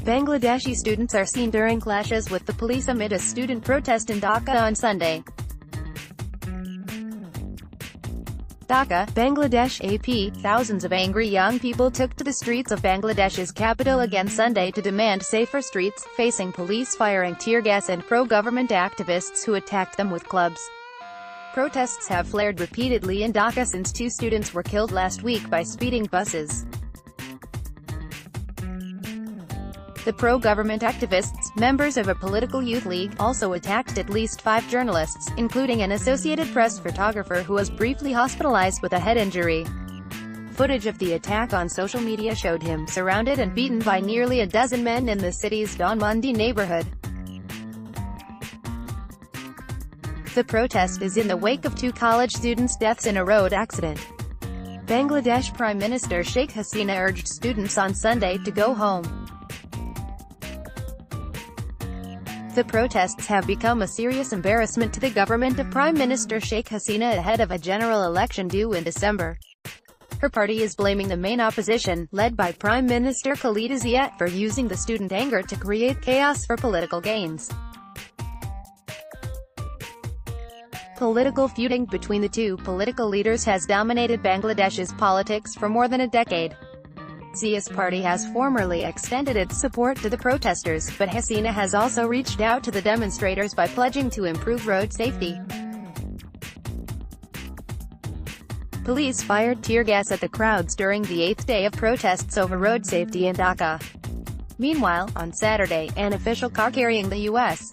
Bangladeshi students are seen during clashes with the police amid a student protest in Dhaka on Sunday. Dhaka, Bangladesh AP, thousands of angry young people took to the streets of Bangladesh's capital again Sunday to demand safer streets, facing police firing tear gas and pro-government activists who attacked them with clubs. Protests have flared repeatedly in Dhaka since 2 students were killed last week by speeding buses. The pro-government activists, members of a political youth league, also attacked at least 5 journalists, including an Associated Press photographer who was briefly hospitalized with a head injury. Footage of the attack on social media showed him surrounded and beaten by nearly a dozen men in the city's Dhanmondi neighborhood. The protest is in the wake of 2 college students' deaths in a road accident. Bangladesh Prime Minister Sheikh Hasina urged students on Sunday to go home. The protests have become a serious embarrassment to the government of Prime Minister Sheikh Hasina ahead of a general election due in December. Her party is blaming the main opposition, led by Prime Minister Khaleda Zia, for using the student anger to create chaos for political gains. Political feuding between the 2 political leaders has dominated Bangladesh's politics for more than a decade. Zia's party has formerly extended its support to the protesters, but Hasina has also reached out to the demonstrators by pledging to improve road safety. Police fired tear gas at the crowds during the 8th day of protests over road safety in Dhaka. Meanwhile, on Saturday, an official car carrying the U.S.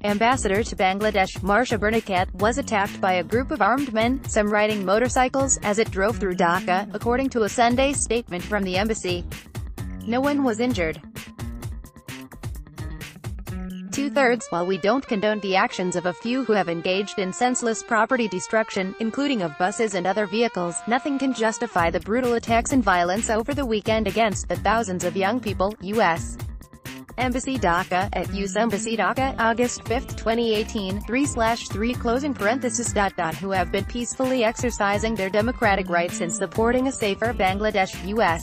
ambassador to Bangladesh, Marsha Bernakat, was attacked by a group of armed men, some riding motorcycles, as it drove through Dhaka, according to a Sunday statement from the embassy. No one was injured. Two-thirds, while we don't condone the actions of a few who have engaged in senseless property destruction, including of buses and other vehicles, nothing can justify the brutal attacks and violence over the weekend against the thousands of young people, U.S. Embassy Dhaka, at US Embassy Dhaka, August 5, 2018, 3/3 who have been peacefully exercising their democratic rights in supporting a safer Bangladesh, U.S.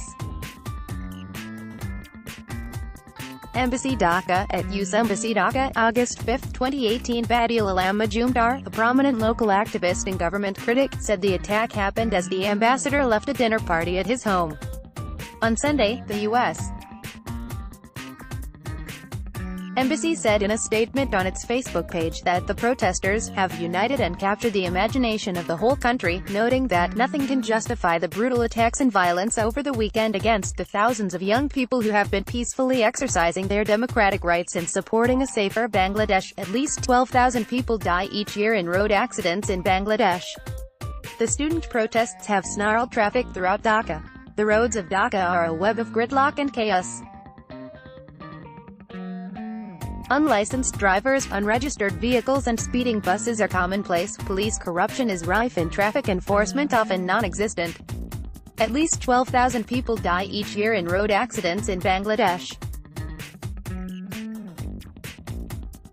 Embassy Dhaka, at US Embassy Dhaka, August 5, 2018 Badil Alam Majumdar, a prominent local activist and government critic, said the attack happened as the ambassador left a dinner party at his home. On Sunday, the U.S. Embassy said in a statement on its Facebook page that the protesters have united and captured the imagination of the whole country, noting that nothing can justify the brutal attacks and violence over the weekend against the thousands of young people who have been peacefully exercising their democratic rights in supporting a safer Bangladesh. At least 12,000 people die each year in road accidents in Bangladesh. The student protests have snarled traffic throughout Dhaka. The roads of Dhaka are a web of gridlock and chaos. Unlicensed drivers, unregistered vehicles and speeding buses are commonplace. Police corruption is rife and traffic enforcement often non-existent. At least 12,000 people die each year in road accidents in Bangladesh.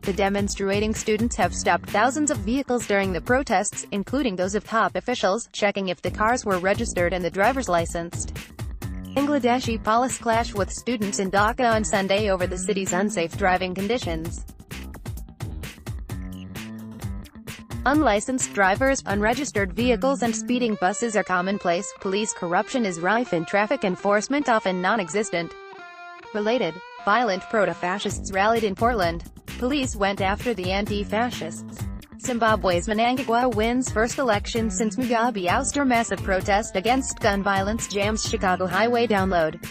The demonstrating students have stopped thousands of vehicles during the protests, including those of top officials, checking if the cars were registered and the drivers licensed. Bangladeshi police clash with students in Dhaka on Sunday over the city's unsafe driving conditions. Unlicensed drivers, unregistered vehicles and speeding buses are commonplace. Police corruption is rife and traffic enforcement often non-existent. Related, violent proto-fascists rallied in Portland. Police went after the anti-fascists. Zimbabwe's Mnangagwa wins first election since Mugabe ouster. Massive protest against gun violence jams Chicago highway download.